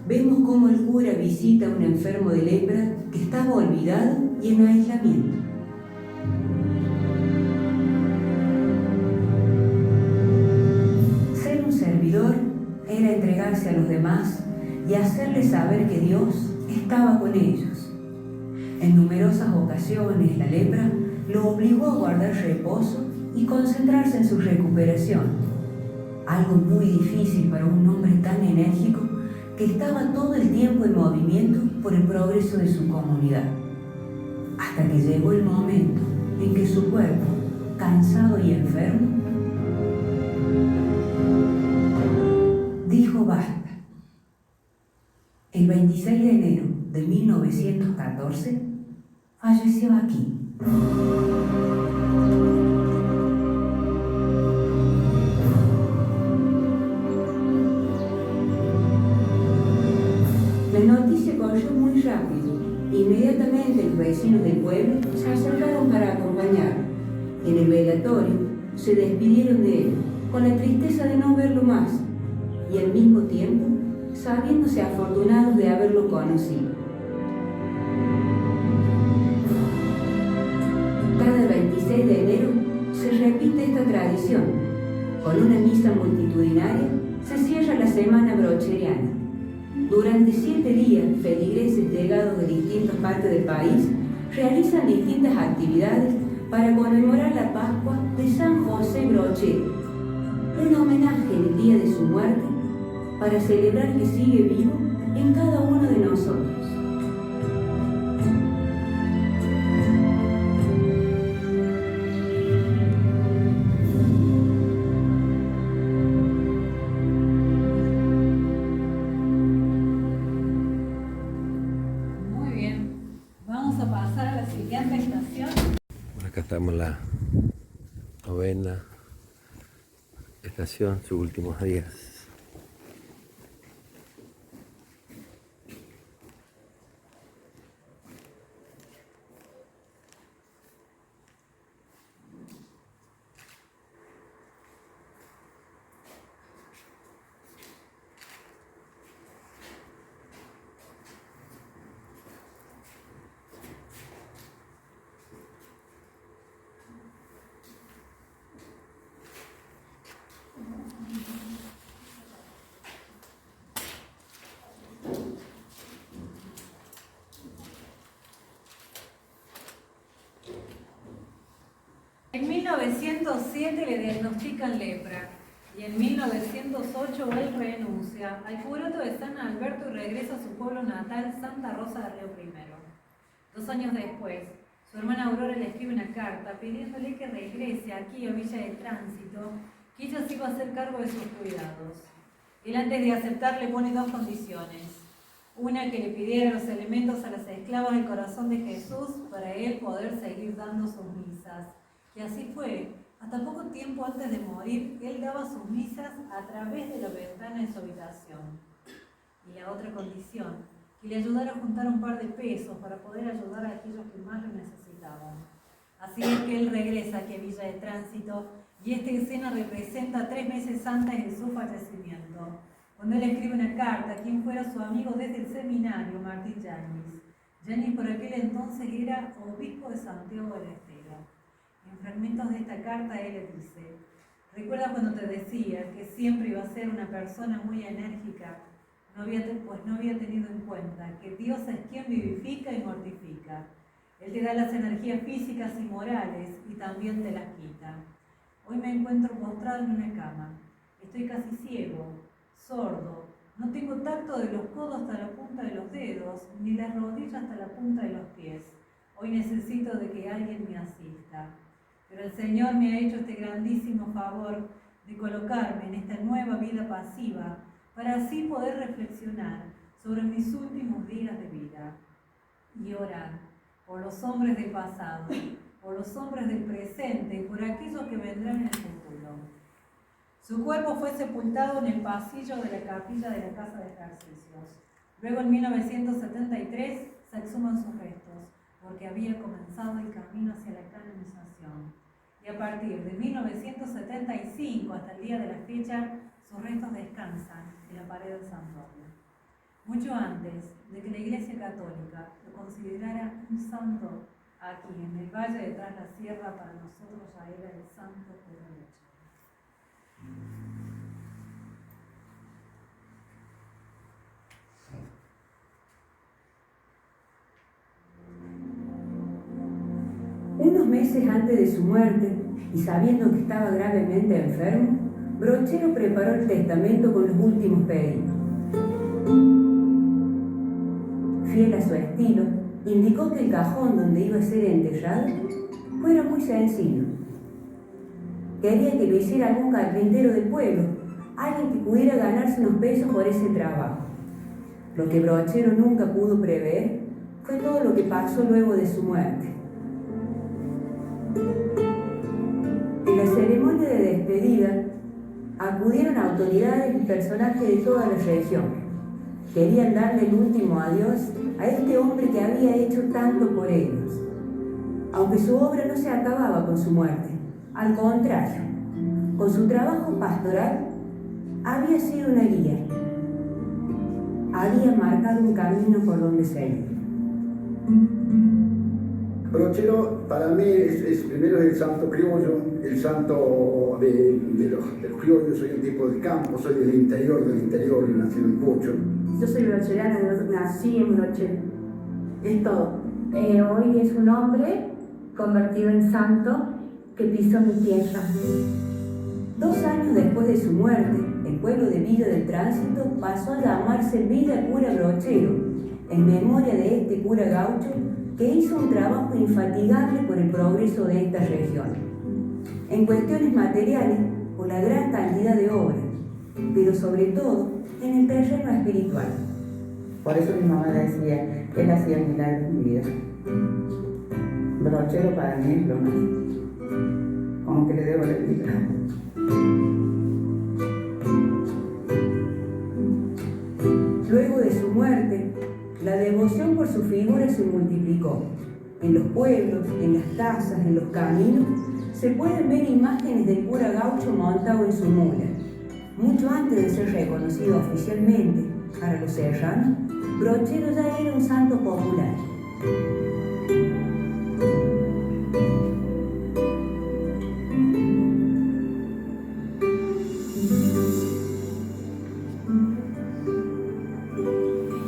vemos cómo el cura visita a un enfermo de lepra que estaba olvidado y en aislamiento. Ser un servidor era entregarse a los demás y hacerles saber que Dios estaba con ellos. En numerosas ocasiones la lepra lo obligó a guardar reposo y concentrarse en su recuperación, algo muy difícil para un hombre tan enérgico que estaba todo el tiempo en movimiento por el progreso de su comunidad, hasta que llegó el momento en que su cuerpo, cansado y enfermo, dijo basta. El 26 de enero de 1914 falleció aquí. La noticia corrió muy rápido. Inmediatamente los vecinos del pueblo se acercaron para acompañarlo. En el velatorio se despidieron de él, con la tristeza de no verlo más, y al mismo tiempo sabiéndose afortunados de haberlo conocido. Cada 26 de enero se repite esta tradición. Con una misa multitudinaria se cierra la semana brocheriana. Durante 7 días, feligreses llegados de distintas partes del país realizan distintas actividades para conmemorar la Pascua de San José Brochero, un homenaje en el día de su muerte para celebrar que sigue vivo en cada uno de nosotros. Muy bien, vamos a pasar a la siguiente estación. Acá estamos en la 9ª estación, sus últimos días. En 1907 le diagnostican lepra y en 1908 él renuncia al curato de San Alberto y regresa a su pueblo natal, Santa Rosa de Río Primero. 2 años después, su hermana Aurora le escribe una carta pidiéndole que regrese aquí a Villa de Tránsito, que ella se iba a hacer cargo de sus cuidados. Él, antes de aceptar, le pone 2 condiciones. Una, que le pidiera los elementos a las esclavas del corazón de Jesús para él poder seguir dando sus misas. Y así fue. Hasta poco tiempo antes de morir, él daba sus misas a través de la ventana de su habitación. Y la otra condición, que le ayudara a juntar un par de pesos para poder ayudar a aquellos que más lo necesitaban. Así es que él regresa aquí a Villa de Tránsito, y esta escena representa 3 meses antes de su fallecimiento, cuando él escribe una carta a quien fuera su amigo desde el seminario, Martín Yáñez. Yáñez por aquel entonces era obispo de Santiago del Estero. En fragmentos de esta carta él le dice: recuerda cuando te decía que siempre iba a ser una persona muy enérgica, pues no había tenido en cuenta que Dios es quien vivifica y mortifica. Él te da las energías físicas y morales y también te las quita. Hoy me encuentro postrado en una cama. Estoy casi ciego, sordo, no tengo tacto de los codos hasta la punta de los dedos, ni las rodillas hasta la punta de los pies. Hoy necesito de que alguien me asista. Pero el Señor me ha hecho este grandísimo favor de colocarme en esta nueva vida pasiva para así poder reflexionar sobre mis últimos días de vida y orar por los hombres del pasado, por los hombres del presente y por aquellos que vendrán en el futuro. Su cuerpo fue sepultado en el pasillo de la capilla de la Casa de Ejercicios. Luego, en 1973, se exhuman sus restos, porque había comenzado el camino hacia la canonización. y a partir de 1975 hasta el día de la fecha, sus restos descansan en la pared del santuario. Mucho antes de que la Iglesia Católica lo considerara un santo, aquí en el Valle de Tras la Sierra, para nosotros ya era el santo Pedro Brochero. Unos meses antes de su muerte, y sabiendo que estaba gravemente enfermo, Brochero preparó el testamento con los últimos pedidos. Fiel a su estilo, indicó que el cajón donde iba a ser enterrado fuera muy sencillo. Quería que lo hiciera algún carpintero del pueblo, alguien que pudiera ganarse unos pesos por ese trabajo. Lo que Brochero nunca pudo prever fue todo lo que pasó luego de su muerte. En la ceremonia de despedida acudieron autoridades y personajes de toda la región. Querían darle el último adiós a este hombre que había hecho tanto por ellos. Aunque su obra no se acababa con su muerte, al contrario, con su trabajo pastoral había sido una guía. Había marcado un camino por donde seguir. Brochero para mí primero es el santo criollo, el santo de los criollos. Soy un tipo de campo, soy del interior, nacido en Pocho. Yo soy brocherana, nací en Brochero. Es todo. Hoy es un hombre convertido en santo que pisó mi tierra. 2 años después de su muerte, el pueblo de Villa del Tránsito pasó a llamarse Villa Cura Brochero, en memoria de este cura gaucho que hizo un trabajo infatigable por el progreso de esta región. En cuestiones materiales, por la gran cantidad de obras, pero sobre todo en el terreno espiritual. Por eso mi mamá decía, él hacía milagros en mi vida. Brochero para mí es lo más. Como que le debo la vida. Luego de su muerte, la devoción por su figura se multiplicó. En los pueblos, en las casas, en los caminos, se pueden ver imágenes del cura gaucho montado en su mula. Mucho antes de ser reconocido oficialmente para los serranos, Brochero ya era un santo popular.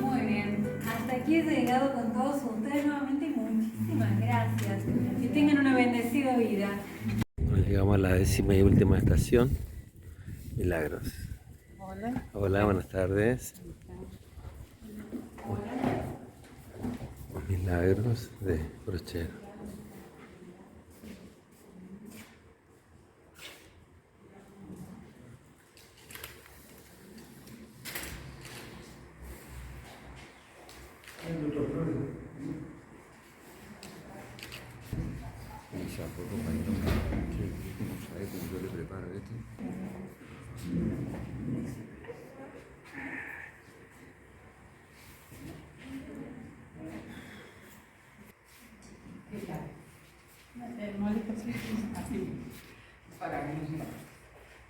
Muy bien, hasta aquí he llegado con todos ustedes nuevamente. Muchísimas gracias. Que tengan una bendecida vida. Llegamos a la 10ª y última estación, Milagros. Hola. Hola, buenas tardes. Milagros de Brochero.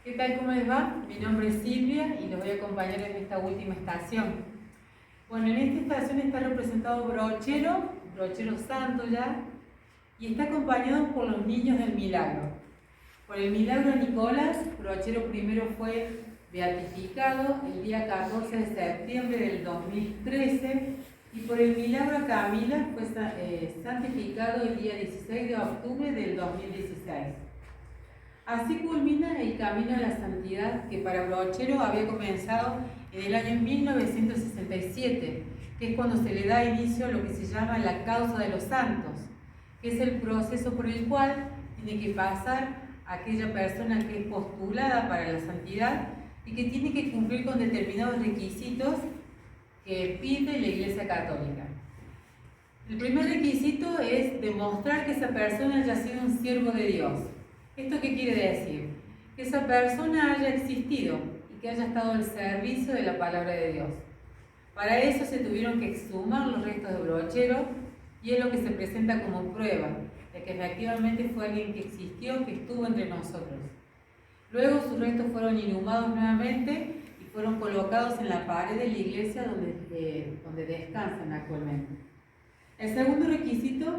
¿Qué tal? ¿Cómo les va? Mi nombre es Silvia y los voy a acompañar en esta última estación. Bueno, en esta estación está representado Brochero, Brochero santo ya, y está acompañado por los niños del milagro. Por el milagro de Nicolás, Brochero primero fue beatificado el día 14 de septiembre del 2013 y por el milagro a Camila fue santificado el día 16 de octubre del 2016. Así culmina el camino a la santidad que para Brochero había comenzado en el año 1967, que es cuando se le da inicio a lo que se llama la causa de los santos, que es el proceso por el cual tiene que pasar aquella persona que es postulada para la santidad y que tiene que cumplir con determinados requisitos que pide la Iglesia Católica. El primer requisito es demostrar que esa persona haya sido un siervo de Dios. ¿Esto qué quiere decir? Que esa persona haya existido y que haya estado al servicio de la palabra de Dios. Para eso se tuvieron que exhumar los restos de Brochero y y es lo que se presenta como prueba de que efectivamente fue alguien que existió, que estuvo entre nosotros. Luego sus restos fueron inhumados nuevamente y fueron colocados en la pared de la iglesia donde descansan actualmente. El segundo requisito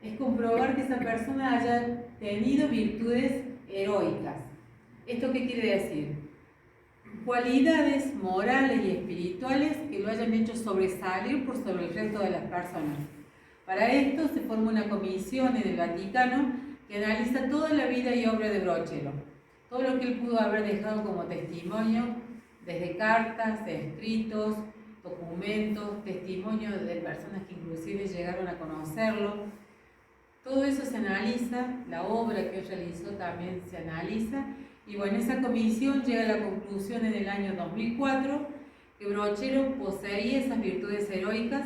es comprobar que esa persona haya tenido virtudes heroicas. ¿Esto qué quiere decir? Cualidades morales y espirituales que lo hayan hecho sobresalir por sobre el resto de las personas. Para esto se forma una comisión en el Vaticano que analiza toda la vida y obra de Brochero, todo lo que él pudo haber dejado como testimonio, desde cartas, escritos, documentos, testimonios de personas que inclusive llegaron a conocerlo. Todo eso se analiza, la obra que él realizó también se analiza, y bueno, esa comisión llega a la conclusión en el año 2004 que Brochero poseía esas virtudes heroicas,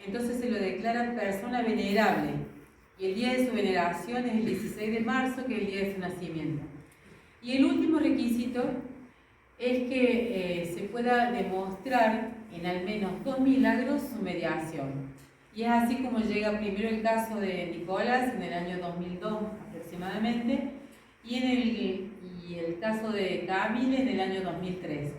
entonces se lo declara persona venerable, y el día de su veneración es el 16 de marzo, que es el día de su nacimiento. Y el último requisito es que se pueda demostrar en al menos 2 milagros su mediación. Y es así como llega primero el caso de Nicolás en el año 2002 aproximadamente, y el caso de Camille en el año 2013.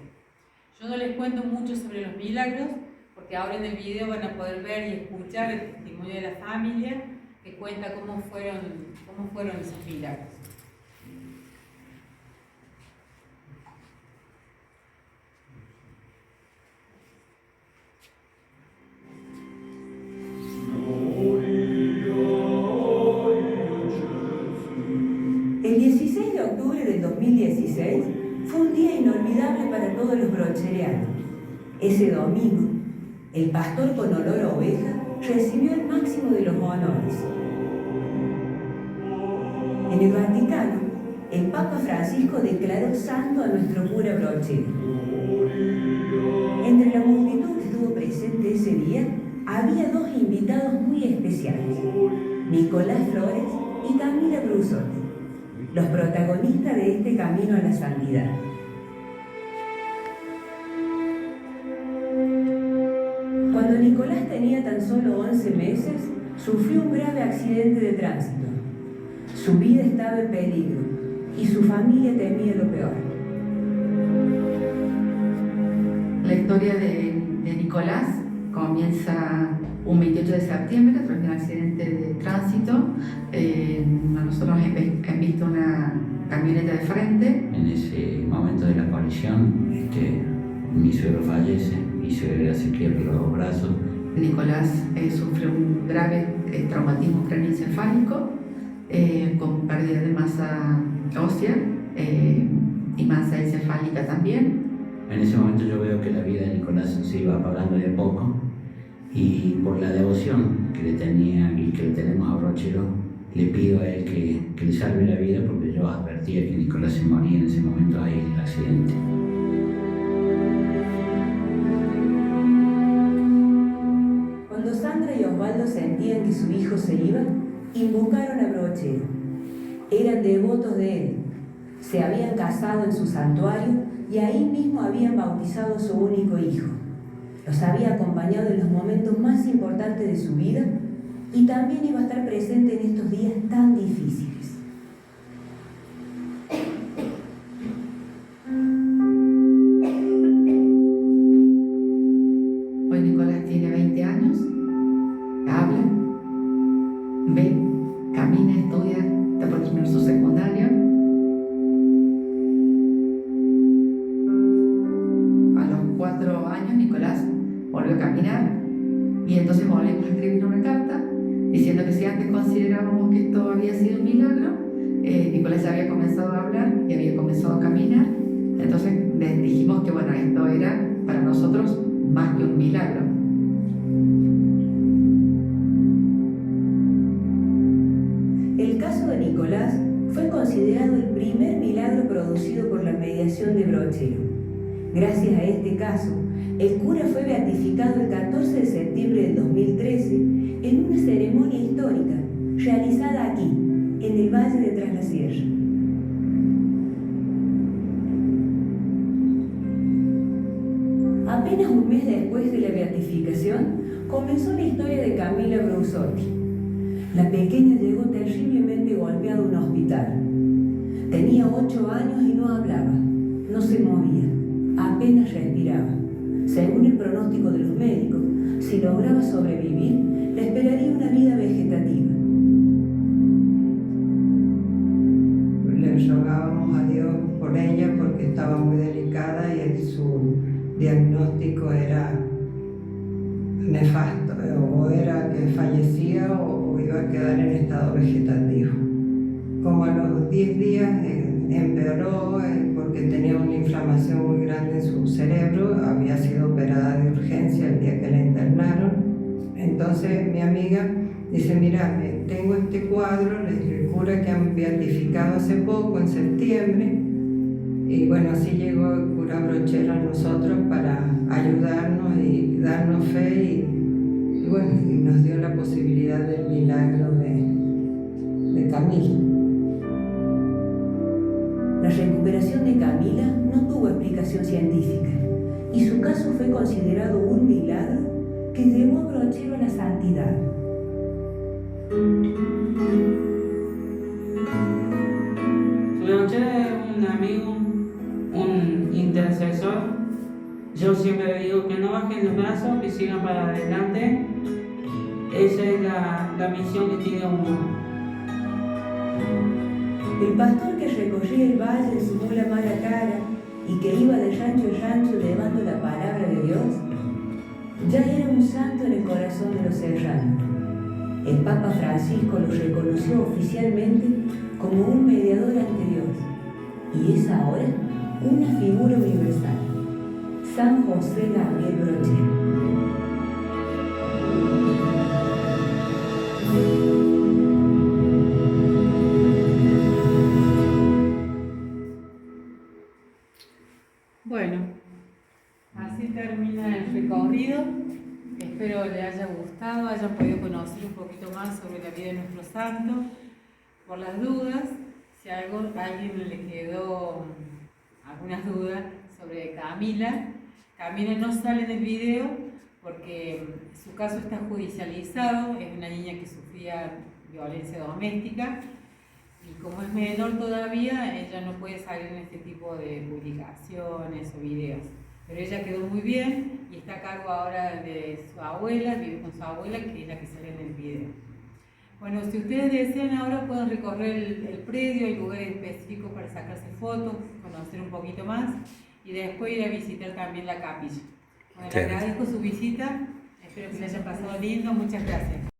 Yo no les cuento mucho sobre los milagros, porque ahora en el video van a poder ver y escuchar el testimonio de la familia que cuenta cómo fueron esos milagros. El 16 de octubre del 2016 fue un día inolvidable para todos los brocherianos. Ese domingo, el pastor con olor a oveja recibió el máximo de los honores. En el Vaticano, el Papa Francisco declaró santo a nuestro cura Brochero. Entre la multitud que estuvo presente ese día, había 2 invitados muy especiales, Nicolás Flores y Camila Brusotti, los protagonistas de este camino a la santidad. Cuando Nicolás tenía tan solo 11 meses, sufrió un grave accidente de tránsito. Su vida estaba en peligro y su familia temía lo peor. La historia de Nicolás comienza un 28 de septiembre tras un accidente de tránsito. Nosotros hemos visto una camioneta de frente. En ese momento de la colisión, mi suegro fallece, mi suegra se quiebra los brazos. Nicolás sufre un grave traumatismo craneoencefálico con pérdida de masa ósea y masa encefálica también. En ese momento yo veo que la vida de Nicolás se iba apagando de a poco, y por la devoción que le tenía y que le tenemos a Brochero, le pido a él que le salve la vida, porque yo advertía que Nicolás se moría en ese momento ahí en el accidente. Cuando Sandra y Osvaldo sentían que su hijo se iba, invocaron a Brochero. Eran devotos de él. Se habían casado en su santuario y ahí mismo habían bautizado a su único hijo. Los había acompañado en los momentos más importantes de su vida y también iba a estar presente en estos días tan difíciles. Hoy Nicolás tiene 20 años, habla, ve, camina, estudia, está por terminar su secundaria. A los 4 años Nicolás volvió a caminar y entonces volvimos a escribir una carta diciendo que si antes considerábamos que esto había sido un milagro, Nicolás ya había comenzado a hablar y había comenzado a caminar. Entonces les dijimos que bueno, esto era para nosotros más que un milagro. El caso de Nicolás fue considerado el primer milagro producido por la mediación de Brochero. Gracias a este caso, el cura fue beatificado el 14 de septiembre del 2013 en una ceremonia histórica realizada aquí, en el Valle de Tras la Sierra. Apenas un mes después de la beatificación, comenzó la historia de Camila Brusotti. La pequeña llegó terriblemente golpeada a un hospital. Tenía 8 años y no hablaba, no se movía, apenas respiraba. Según el pronóstico de los médicos, si lograba sobrevivir, le esperaría una vida vegetativa. Le rogábamos a Dios por ella porque estaba muy delicada y su diagnóstico era nefasto, o era que fallecía o iba a quedar en estado vegetativo. Como a los 10 días empeoró porque tenía una inflamación muy grande en su cerebro, había sido operada de urgencia el día que la internaron. Entonces mi amiga dice, mira, tengo este cuadro, el cura que han beatificado hace poco, en septiembre, y bueno, así llegó el cura Brochero a nosotros para ayudarnos y darnos fe y bueno, y nos dio la posibilidad del milagro de Camila. La recuperación de Camila no tuvo explicación científica y su caso fue considerado un milagro que llevó a Brochero a la santidad. Brochero es un amigo, un intercesor. Yo siempre digo que no bajen los brazos, que sigan para adelante. Esa es la misión que tiene uno. El pastor que recorría el valle en su mula mala cara y que iba de rancho en rancho llevando la palabra de Dios, ya era un santo en el corazón de los serranos. El Papa Francisco lo reconoció oficialmente como un mediador ante Dios y es ahora una figura universal. San José Gabriel Brochero. Bueno, así termina el recorrido. Espero les haya gustado, hayan podido conocer un poquito más sobre la vida de nuestro santo. Por las dudas, si a alguien le quedó algunas dudas sobre Camila, Camila no sale en el video porque su caso está judicializado, es una niña que sufría violencia doméstica y como es menor todavía, ella no puede salir en este tipo de publicaciones o videos. Pero ella quedó muy bien y está a cargo ahora de su abuela, vive con su abuela, que es la que sale en el video. Bueno, si ustedes desean ahora pueden recorrer el predio, hay lugares específicos para sacarse fotos, conocer un poquito más y después ir a visitar también la capilla. Bueno, les agradezco su visita, espero que les haya pasado lindo, muchas gracias.